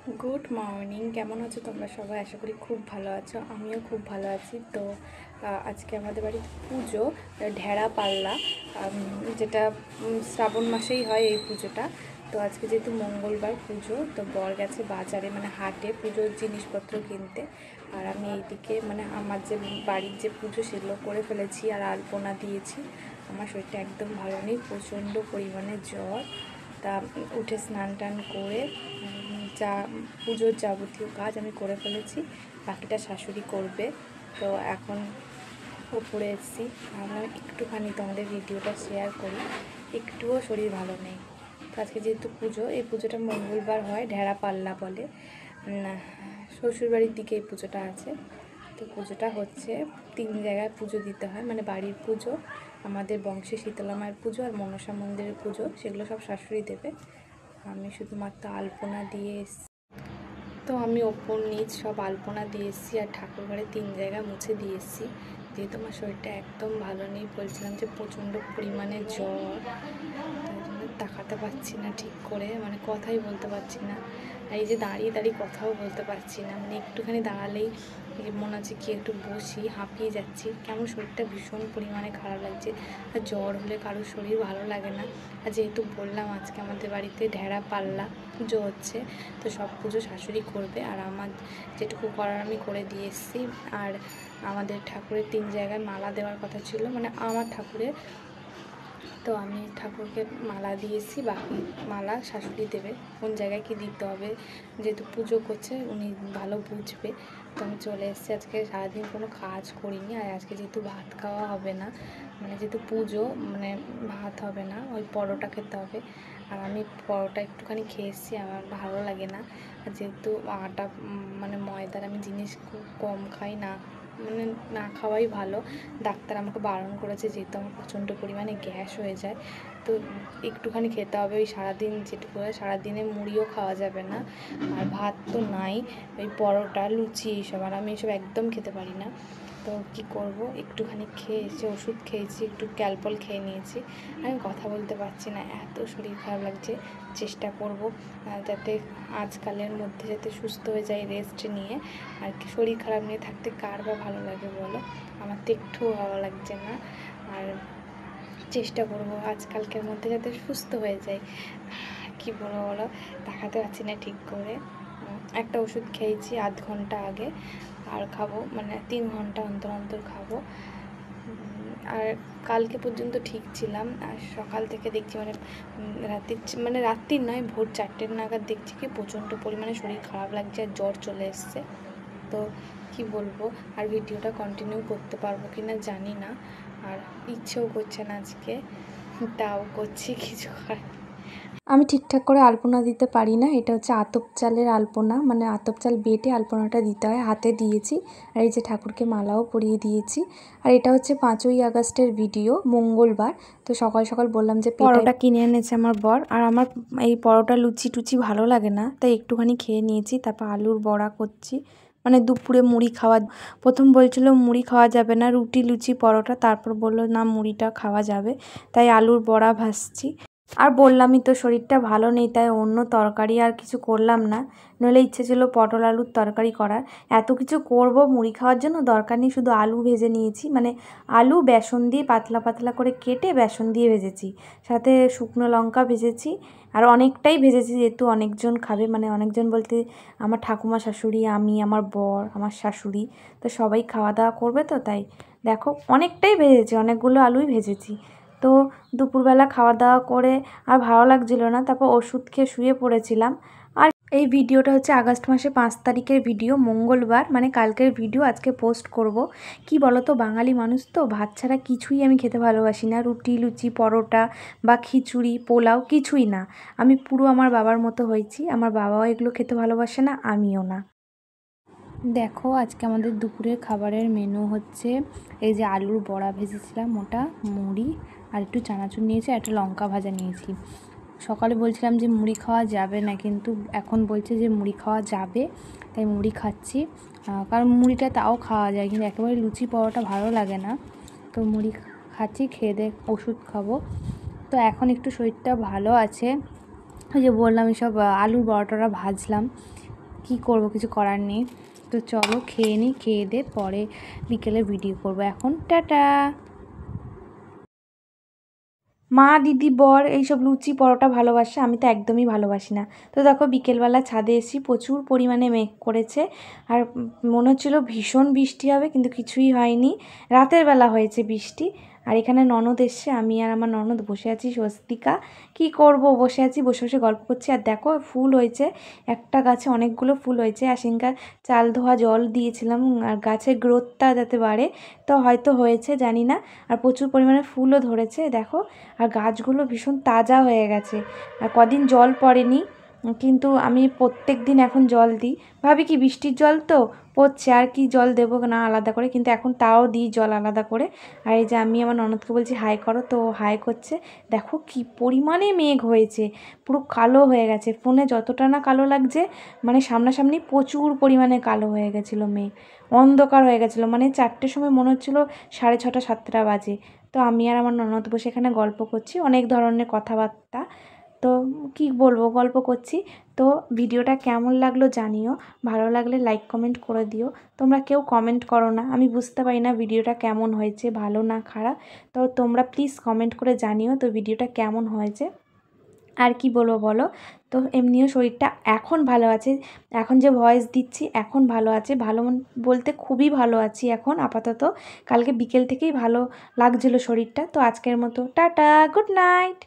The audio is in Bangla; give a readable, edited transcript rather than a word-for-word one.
गुड मर्निंग केमन आছো তোমরা সবাই আশা করি খুব ভালো আছো আমিও খুব ভালো আছি। তো আজকে আমাদের বাড়িতে পুজো ঢেড়া পাল্লা যেটা শ্রাবণ মাসেই হয় এই পুজোটা। তো আজকে যেহেতু মঙ্গলবার পুজো, তো বর গেছে বাজারে মানে হাটে পুজোর জিনিসপত্র কিনতে, আর আমি এইদিকে মানে আমার যে বাড়ির যে পুজো সেগুলো করে ফেলেছি আর আলপনা দিয়েছি। আমার শরীরটা একদম ভালো নেই, প্রচণ্ড পরিমাণে জ্বর। তা উঠে স্নান টান করে যা পুজোর যাবতীয় কাজ আমি করে ফেলেছি, বাকিটা শাশুড়ি করবে। তো এখন উপরে এসেছি, ভাবলাম একটুখানি তোমাদের ভিডিওটা শেয়ার করি, একটুও শরীর ভালো নেই। তো আজকে যেহেতু পুজো, এই পুজোটা মঙ্গলবার হয়, ঢেড়া পাল্লা বলে। শ্বশুরবাড়ির দিকে এই পুজোটা আছে। তো পুজোটা হচ্ছে 3 জায়গায় পুজো দিতে হয়, মানে বাড়ির পুজো, আমাদের বংশী শীতলা মায়ের পুজো আর মনসা মন্দিরের পুজো, সেগুলো সব শাশুড়ি দেবে। আমি শুধুমাত্র আলপনা দিয়ে এসেছি। তো আমি ওপর নিচ সব আলপনা দিয়ে এসেছি আর ঠাকুর ঘরে 3 জায়গায় মুছে দিয়ে এসেছি। যেহেতু আমার শরীরটা একদম ভালো নেই, বলছিলাম যে প্রচণ্ড পরিমাণে জ্বর, তাই জন্য তাকাতে পারছি না ঠিক করে, মানে কথাই বলতে পারছি না। আর এই যে দাঁড়িয়ে দাঁড়িয়ে কথাও বলতে পারছি না, মানে একটুখানি দাঁড়ালেই মনে হচ্ছে কি একটু বসি, হাঁপিয়ে যাচ্ছি, কেমন শরীরটা ভীষণ পরিমাণে খারাপ লাগছে। আর জ্বর হলে কারোর শরীর ভালো লাগে না। আর যেহেতু বললাম আজকে আমাদের বাড়িতে ঢেড়া পাল্লা পুজো হচ্ছে, তো সব পুজো শাশুড়ি করবে, আর আমার যেটুকু করার আমি করে দিয়ে এসেছি। আর আমাদের ঠাকুরের 3 জায়গায় মালা দেওয়ার কথা ছিল, মানে আমার ঠাকুরের। তো আমি ঠাকুরকে মালা দিয়েছি, বাকি মালা শাশুড়ি দেবে, কোন জায়গায় কি দিতে হবে, যেহেতু পুজো করছে উনি ভালো বুঝবে। তো আমি চলে এসেছি, আজকে সারাদিন কোনো কাজ করিনি। আর আজকে যেহেতু ভাত খাওয়া হবে না, মানে যেহেতু পুজো, মানে ভাত হবে না, ওই পরোটা খেতে হবে। আর আমি পরোটা একটুখানি খেয়ে এসেছি, আমার ভালো লাগে না। আর যেহেতু আটা মানে ময়দার আমি জিনিস খুব কম খাই, না মানে না খাওয়াই ভালো। ডাক্তার আমাকে বারণ করেছে, যেহেতু আমার প্রচণ্ড পরিমাণে গ্যাস হয়ে যায়, তো একটুখানি খেতে হবে। ওই সারাদিন যেটুকু হয়, সারাদিনে মুড়িও খাওয়া যাবে না, আর ভাত তো নাই, ওই পরোটা লুচি এইসব, আর আমি এইসব একদম খেতে পারি না। তো কী করব, একটুখানি খেয়েছি, ওষুধ খেয়েছি, একটু ক্যালপল খেয়ে নিয়েছি। আমি কথা বলতে পারছি না, এত শরীর খারাপ লাগছে। চেষ্টা করব যাতে আজকালের মধ্যে যাতে সুস্থ হয়ে যায় রেস্ট নিয়ে। আর কি শরীর খারাপ নিয়ে থাকতে কার বা ভালো লাগে বলো, আমার তো একটুও ভালো লাগছে না। আর চেষ্টা করব আজকালকের মধ্যে যাতে সুস্থ হয়ে যায়। কি বলবো বলো, দেখাতে পারছি না ঠিক করে। একটা ওষুধ খেয়েছি আধ ঘন্টা আগে, আর খাবো মানে 3 ঘন্টা অন্তর অন্তর খাবো। আর কালকে পর্যন্ত ঠিক ছিলাম, আর সকাল থেকে দেখছি মানে রাত্রির নয়, ভোর 4টে নাগাদ দেখছি কি প্রচণ্ড পরিমাণে শরীর খারাপ লাগছে আর জ্বর চলে এসছে। তো কি বলবো, আর ভিডিওটা কন্টিনিউ করতে পারবো কি না জানি না, আর ইচ্ছেও করছে না আজকে, তাও করছি কিছু। আমি ঠিকঠাক করে আলপনা দিতে পারি না, এটা হচ্ছে আতপ চালের আলপনা, মানে আতপ চাল বেটে আলপনাটা দিতে হয়, হাতে দিয়েছি। আর এই যে ঠাকুরকে মালাও পরিয়ে দিয়েছি। আর এটা হচ্ছে 5ই আগস্টের ভিডিও, মঙ্গলবার। তো সকাল সকাল বললাম যে পরোটা কিনে এনেছে আমার বর, আর আমার এই পরোটা লুচি টুচি ভালো লাগে না, তাই একটুখানি খেয়ে নিয়েছি। তারপর আলুর বড়া করছি, মানে দুপুরে মুড়ি খাওয়া। প্রথম বলছিল মুড়ি খাওয়া যাবে না, রুটি লুচি পরোটা, তারপর বললো না মুড়িটা খাওয়া যাবে, তাই আলুর বড়া ভাজছি। আর বললামই তো শরীরটা ভালো নেই, তাই অন্য তরকারি আর কিছু করলাম না, নইলে ইচ্ছে ছিল পটল আলুর তরকারি করার। এত কিছু করব মুড়ি খাওয়ার জন্য দরকার নেই, শুধু আলু ভেজে নিয়েছি, মানে আলু বেসন দিয়ে পাতলা পাতলা করে কেটে বেসন দিয়ে ভেজেছি, সাথে শুকনো লঙ্কা ভেজেছি। আর অনেকটাই ভেজেছি, যেহেতু অনেকজন খাবে, মানে অনেকজন বলতে আমার ঠাকুমা শাশুড়ি, আমি, আমার বর, আমার শাশুড়ি, তো সবাই খাওয়া দাওয়া করবে, তো তাই দেখো অনেকটাই ভেজেছি, অনেকগুলো আলুই ভেজেছি। তো দুপুরবেলা খাওয়া দাওয়া করে আর ভালো লাগছিল না, তারপর ওষুধ খেয়ে শুয়ে পড়েছিলাম। আর এই ভিডিওটা হচ্ছে আগস্ট মাসে 5 তারিখের ভিডিও, মঙ্গলবার, মানে কালকের ভিডিও আজকে পোস্ট করব। কি বলো তো, বাঙালি মানুষ তো, ভাত ছাড়া কিছুই আমি খেতে ভালোবাসি না, রুটি লুচি পরোটা বা খিচুড়ি পোলাও কিছুই না। আমি পুরো আমার বাবার মতো হয়েছি, আমার বাবাও এগুলো খেতে ভালোবাসে না, আমিও না। দেখো আজকে আমাদের দুপুরের খাবারের মেনু হচ্ছে এই যে আলুর বড়া ভেজেছিলাম, ওটা, মুড়ি, আর একটু চানাচুর নিয়েছি, একটা লঙ্কা ভাজা নিয়েছি। সকালে বলছিলাম যে মুড়ি খাওয়া যাবে না, কিন্তু এখন বলছে যে মুড়ি খাওয়া যাবে, তাই মুড়ি খাচ্ছি। কারণ মুড়িটা তাও খাওয়া যায়, কিন্তু একেবারে লুচি পরোটা ভালো লাগে না, তো মুড়ি খাচ্ছি, খেয়ে দিয়ে ওষুধ খাবো। তো এখন একটু শরীরটা ভালো আছে। ওই যে বললাম, এসব আলুর বড়াটা ভাজলাম, কি করব, কিছু করার নেই। তো চলো খেয়ে নিই, খেয়ে দিয়ে পরে বিকেলে ভিডিও করব। এখন টাটা। মা, দিদি, বর এইসব লুচি পরোটা ভালোবাসে, আমি তো একদমই ভালোবাসি না। তো দেখো বিকেলবেলা ছাদে এসেছি, প্রচুর পরিমাণে মেঘ করেছে আর মনে হচ্ছিলো ভীষণ বৃষ্টি হবে, কিন্তু কিছুই হয়নি। রাতের বেলা হয়েছে বৃষ্টি। আর এখানে ননদ এসছে, আমি আর আমার ননদ বসে আছি, স্বস্তিকা। কি করব, বসে আছি, বসে বসে গল্প করছি। আর দেখো ফুল হয়েছে, একটা গাছে অনেকগুলো ফুল হয়েছে। আর সেদিনকার চাল ধোয়া জল দিয়েছিলাম আর গাছের গ্রোথটা যাতে বাড়ে, তো হয়তো হয়েছে জানি না। আর প্রচুর পরিমাণে ফুলও ধরেছে দেখো। আর গাছগুলো ভীষণ তাজা হয়ে গেছে। আর কদিন জল পড়েনি, কিন্তু আমি প্রত্যেক দিন এখন জল দিই। ভাবি কি বৃষ্টির জল তো পড়ছে, আর কি জল দেবো না আলাদা করে, কিন্তু এখন তাও দিই জল আলাদা করে। আর এই যে আমি আমার ননদকে বলছি হাই করো, তো হাই করছে। দেখো কি পরিমাণে মেঘ হয়েছে, পুরো কালো হয়ে গেছে। ফোনে যতটা না কালো লাগছে, মানে সামনাসামনি প্রচুর পরিমাণে কালো হয়ে গেছিলো মেঘ, অন্ধকার হয়ে গেছিলো। মানে 4টের সময় মনে হচ্ছিলো 6:30 7টা বাজে। তো আমি আর আমার ননদ বসে এখানে গল্প করছি, অনেক ধরনের কথাবার্তা। তো কি বলবো, গল্প করছি। তো ভিডিওটা কেমন লাগলো জানিও, ভালো লাগলে লাইক কমেন্ট করে দিও। তোমরা কেউ কমেন্ট করো না, আমি বুঝতে পারি না ভিডিওটা কেমন হয়েছে, ভালো না খারাপ। তো তোমরা প্লিজ কমেন্ট করে জানিও তো ভিডিওটা কেমন হয়েছে। আর কি বলবো বলো। তো এমনিও শরীরটা এখন ভালো আছে, এখন যে ভয়েস দিচ্ছি এখন ভালো আছে, ভালো বলতে খুবই ভালো আছি এখন আপাতত। কালকে বিকেল থেকেই ভালো লাগছিলো শরীরটা। তো আজকের মতো টাটা, গুড নাইট।